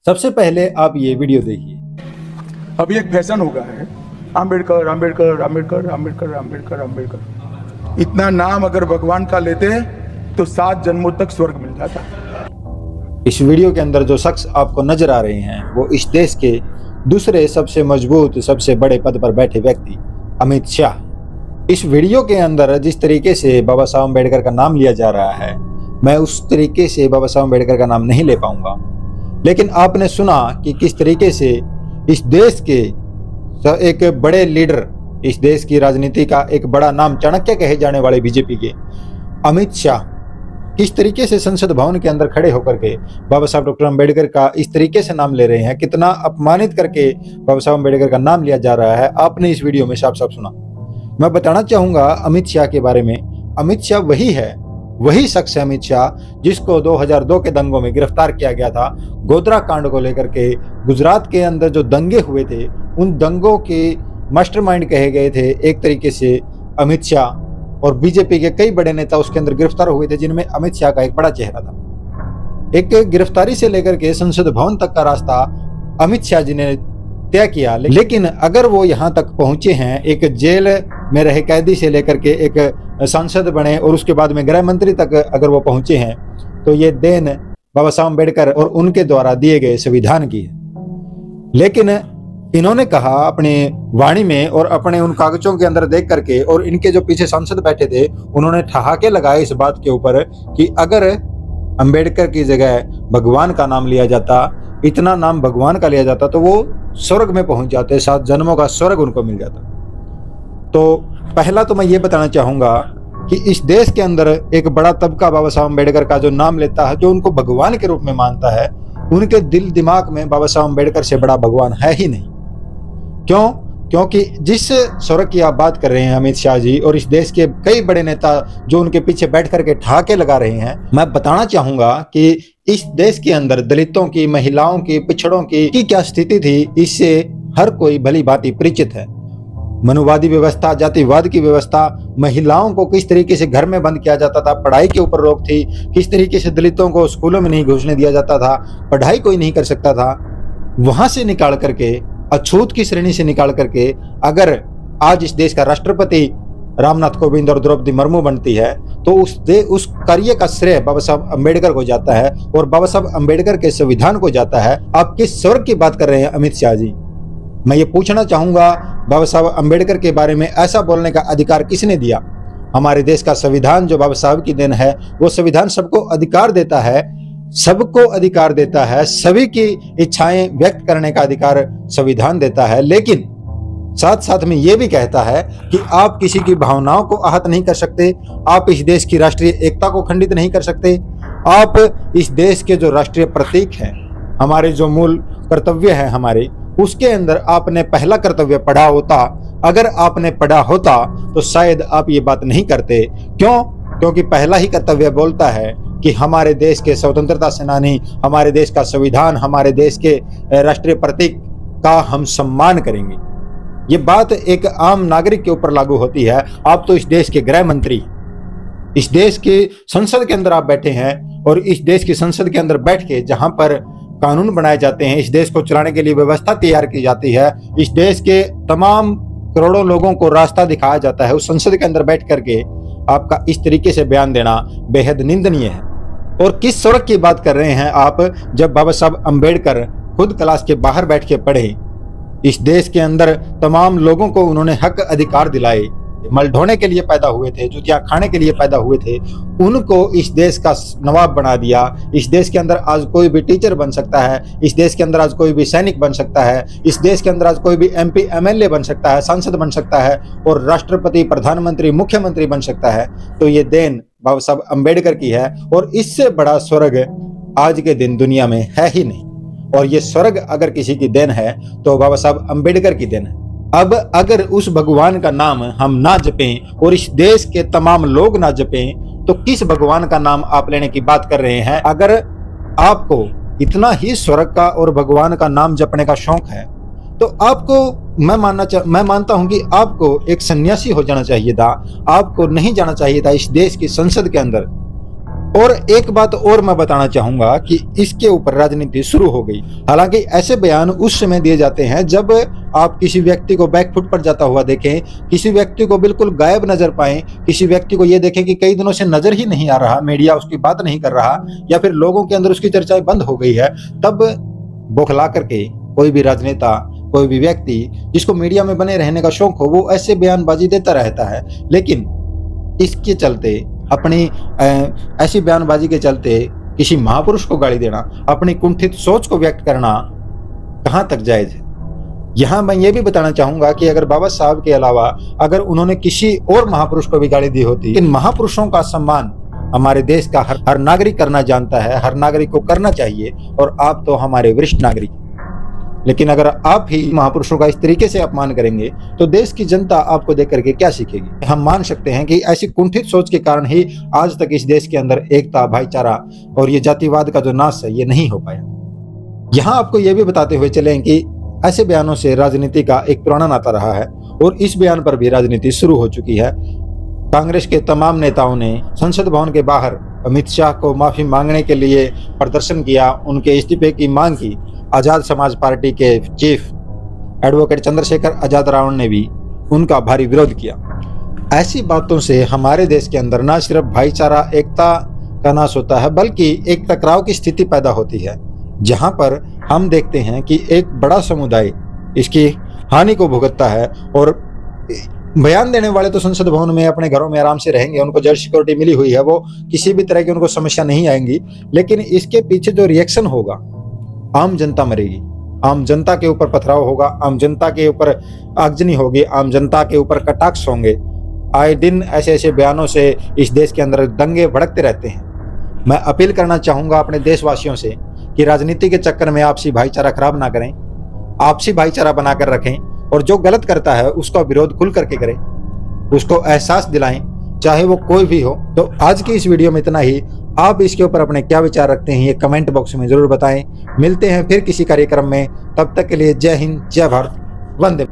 सबसे पहले आप ये वीडियो देखिए। अभी एक फैशन हो गया है, अंबेडकर अंबेडकर अंबेडकर अंबेडकर अंबेडकर अंबेडकर। इतना नाम अगर भगवान का लेते हैं तो 7 जन्मों तक स्वर्ग मिल जाता है। इस वीडियो के अंदर जो शख्स आपको नजर आ रहे हैं वो इस देश के दूसरे सबसे मजबूत सबसे बड़े पद पर बैठे व्यक्ति अमित शाह। इस वीडियो के अंदर जिस तरीके से बाबा साहब अम्बेडकर का नाम लिया जा रहा है, मैं उस तरीके से बाबा साहब अम्बेडकर का नाम नहीं ले पाऊंगा, लेकिन आपने सुना कि किस तरीके से इस देश के एक बड़े लीडर, इस देश की राजनीति का एक बड़ा नाम चाणक्य कहे जाने वाले बीजेपी के अमित शाह किस तरीके से संसद भवन के अंदर खड़े होकर के बाबा साहब डॉक्टर अम्बेडकर का इस तरीके से नाम ले रहे हैं, कितना अपमानित करके बाबा साहब अम्बेडकर का नाम लिया जा रहा है। आपने इस वीडियो में साफ साफ सुना। मैं बताना चाहूंगा अमित शाह के बारे में। अमित शाह वही है, वही शख्स है अमित शाह जिसको 2002 के दंगों में गिरफ्तार किया गया था। गोधरा कांड को लेकर के गुजरात के अंदर जो दंगे हुए थे, उन दंगों के मास्टरमाइंड कहे गए थे एक तरीके से अमित शाह, और बीजेपी के कई बड़े नेता उसके अंदर गिरफ्तार हुए थे, जिनमें अमित शाह का एक बड़ा चेहरा था। एक गिरफ्तारी से लेकर के संसद भवन तक का रास्ता अमित शाह जी ने तय किया, लेकिन अगर वो यहाँ तक पहुंचे हैं, एक जेल में रहे कैदी से लेकर के एक सांसद बने और उसके बाद में गृह मंत्री तक अगर वो पहुंचे हैं, तो ये देन बाबा साहब अम्बेडकर और उनके द्वारा दिए गए संविधान की है। लेकिन इन्होंने कहा अपनी वाणी में और अपने उन कागजों के अंदर देख करके, और इनके जो पीछे सांसद बैठे थे उन्होंने ठहाके लगाए इस बात के ऊपर कि अगर अम्बेडकर की जगह भगवान का नाम लिया जाता, इतना नाम भगवान का लिया जाता, तो वो स्वर्ग में पहुंच जाते, 7 जन्मों का स्वर्ग उनको मिल जाता। तो पहला तो मैं ये बताना चाहूंगा कि इस देश के अंदर एक बड़ा तबका बाबा साहब अम्बेडकर का जो नाम लेता है, जो उनको भगवान के रूप में मानता है, उनके दिल दिमाग में बाबा साहब अम्बेडकर से बड़ा भगवान है ही नहीं। क्यों? क्योंकि जिस स्वर्ग की आप बात कर रहे हैं अमित शाह जी, और इस देश के कई बड़े नेता जो उनके पीछे बैठ करके ठहाके लगा रहे हैं, मैं बताना चाहूंगा कि इस देश के अंदर दलितों की, महिलाओं की, पिछड़ों की क्या स्थिति थी, इससे हर कोई भली भांति परिचित है। मनुवादी व्यवस्था, जातिवाद की व्यवस्था, महिलाओं को किस तरीके से घर में बंद किया जाता था, पढ़ाई के ऊपर रोक थी, किस तरीके से दलितों को स्कूलों में नहीं घुसने दिया जाता था, पढ़ाई कोई नहीं कर सकता था, वहां से निकाल करके, अछूत की श्रेणी से निकाल करके अगर आज इस देश का राष्ट्रपति रामनाथ कोविंद और द्रौपदी मुर्मू बनती है, तो उस कार्य का श्रेय बाबा साहब अम्बेडकर को जाता है और बाबा साहब अम्बेडकर के संविधान को जाता है। आप किस स्वर्ग की बात कर रहे हैं अमित शाह जी? मैं ये पूछना चाहूंगा, बाबा साहब अम्बेडकर के बारे में ऐसा बोलने का अधिकार किसने दिया? हमारे देश का संविधान जो बाबा साहब की देन है, वो संविधान सबको अधिकार देता है, सबको अधिकार देता है, सभी की इच्छाएं व्यक्त करने का अधिकार संविधान देता है, लेकिन साथ साथ में यह भी कहता है कि आप किसी की भावनाओं को आहत नहीं कर सकते, आप इस देश की राष्ट्रीय एकता को खंडित नहीं कर सकते, आप इस देश के जो राष्ट्रीय प्रतीक हैं, हमारे जो मूल कर्तव्य है हमारे, उसके अंदर आपने पहला कर्तव्य पढ़ा होता। अगर आपने पढ़ा होता तो शायद आप ये बात नहीं करते। क्यों? क्योंकि पहला ही कर्तव्य बोलता है कि हमारे देश के स्वतंत्रता सेनानी, हमारे देश का संविधान, हमारे देश के राष्ट्रीय प्रतीक का हम सम्मान करेंगे। ये बात एक आम नागरिक के ऊपर लागू होती है। आप तो इस देश के गृह मंत्री, इस देश के संसद के अंदर आप बैठे हैं, और इस देश की संसद के अंदर बैठ के जहां पर कानून बनाए जाते हैं, इस देश को चलाने के लिए व्यवस्था तैयार की जाती है, इस देश के तमाम करोड़ों लोगों को रास्ता दिखाया जाता है, उस संसद के अंदर बैठ करके आपका इस तरीके से बयान देना बेहद निंदनीय है। और किस स्वर्ग की बात कर रहे हैं आप, जब बाबा साहब अम्बेडकर खुद क्लास के बाहर बैठ के पढ़े, इस देश के अंदर तमाम लोगों को उन्होंने हक अधिकार दिलाए, मल ढोने के लिए पैदा हुए थे, जूतियां खाने के लिए पैदा हुए थे, उनको इस देश का नवाब बना दिया। इस देश के अंदर आज कोई भी टीचर बन सकता है, इस देश के अंदर आज कोई भी सैनिक बन सकता है, इस देश के अंदर आज कोई भी MP MLA बन सकता है, सांसद बन सकता है, और राष्ट्रपति, प्रधानमंत्री, मुख्यमंत्री बन सकता है। तो ये देन बाबा साहब अम्बेडकर की है, और इससे बड़ा स्वर्ग आज के दिन दुनिया में है ही नहीं। और ये स्वर्ग अगर किसी की देन है तो बाबा साहब अम्बेडकर की देन है। अब अगर उस भगवान का नाम हम ना जपें और इस देश के तमाम लोग ना जपें, तो किस भगवान का नाम आप लेने की बात कर रहे हैं? अगर आपको इतना ही स्वर्ग का और भगवान का नाम जपने का शौक है, तो आपको मैं मानता हूं कि आपको एक सन्यासी हो जाना चाहिए था। आपको नहीं जाना चाहिए था इस देश की संसद के अंदर और एक बात और मैं बताना चाहूंगा कि इसके ऊपर राजनीति शुरू हो गई। हालांकि ऐसे बयान उस समय दिए जाते हैं जब आप किसी व्यक्ति को बैकफुट पर जाता हुआ देखें, किसी व्यक्ति को बिल्कुल गायब नजर पाएं, किसी व्यक्ति को यह देखें कि कई दिनों से नजर ही नहीं आ रहा, मीडिया उसकी बात नहीं कर रहा, या फिर लोगों के अंदर उसकी चर्चाएं बंद हो गई है, तब बौखला करके कोई भी राजनेता, कोई भी व्यक्ति जिसको मीडिया में बने रहने का शौक हो, वो ऐसे बयानबाजी देता रहता है। लेकिन इसके चलते, अपनी ऐसी बयानबाजी के चलते किसी महापुरुष को गाली देना, अपनी कुंठित सोच को व्यक्त करना कहां तक जायज है। यहां मैं ये भी बताना चाहूंगा कि अगर बाबा साहब के अलावा अगर उन्होंने किसी और महापुरुष को भी गाली दी होती, इन महापुरुषों का सम्मान हमारे देश का हर नागरिक करना जानता है, हर नागरिक को करना चाहिए, और आप तो हमारे वरिष्ठ नागरिक। लेकिन अगर आप ही महापुरुषों का इस तरीके से अपमान करेंगे तो देश की जनता आपको देख करके क्या सीखेगी। हम मान सकते हैं कि ऐसी कुंठित सोच के कारण ही आज तक इस देश के अंदर एकता, भाईचारा और ये जातिवाद का जो नाश है ये नहीं हो पाया। यहाँ आपको ये भी बताते हुए चलें कि ऐसे बयानों से राजनीति का एक पुराना नाता रहा है और इस बयान पर भी राजनीति शुरू हो चुकी है। कांग्रेस के तमाम नेताओं ने संसद भवन के बाहर अमित शाह को माफी मांगने के लिए प्रदर्शन किया, उनके इस्तीफे की मांग की। आजाद समाज पार्टी के चीफ एडवोकेट चंद्रशेखर आजाद राव ने भी उनका भारी विरोध किया। ऐसी बातों से हमारे देश के अंदर न सिर्फ भाईचारा, एकता का नाश होता है, बल्कि एक टकराव की स्थिति पैदा होती है, जहां पर हम देखते हैं कि एक बड़ा समुदाय इसकी हानि को भुगतता है। और बयान देने वाले तो संसद भवन में अपने घरों में आराम से रहेंगे, उनको जेल सिक्योरिटी मिली हुई है, वो किसी भी तरह की उनको समस्या नहीं आएंगी। लेकिन इसके पीछे जो रिएक्शन होगा, आम जनता मरेगी, आम जनता के ऊपर पथराव होगा, आम जनता के ऊपर आगजनी होगी, आम जनता के ऊपर कटाक्ष होंगे। आए दिन ऐसे ऐसे बयानों से इस देश के अंदर दंगे भड़कते रहते हैं। मैं अपील करना चाहूंगा अपने देशवासियों से कि राजनीति के चक्कर में आपसी भाईचारा खराब ना करें, आपसी भाईचारा बनाकर रखें, और जो गलत करता है उसका विरोध खुल करके करें, उसको एहसास दिलाएं, चाहे वो कोई भी हो। तो आज की इस वीडियो में इतना ही। आप इसके ऊपर अपने क्या विचार रखते हैं ये कमेंट बॉक्स में जरूर बताएं। मिलते हैं फिर किसी कार्यक्रम में, तब तक के लिए जय हिंद, जय भारत, वंदे।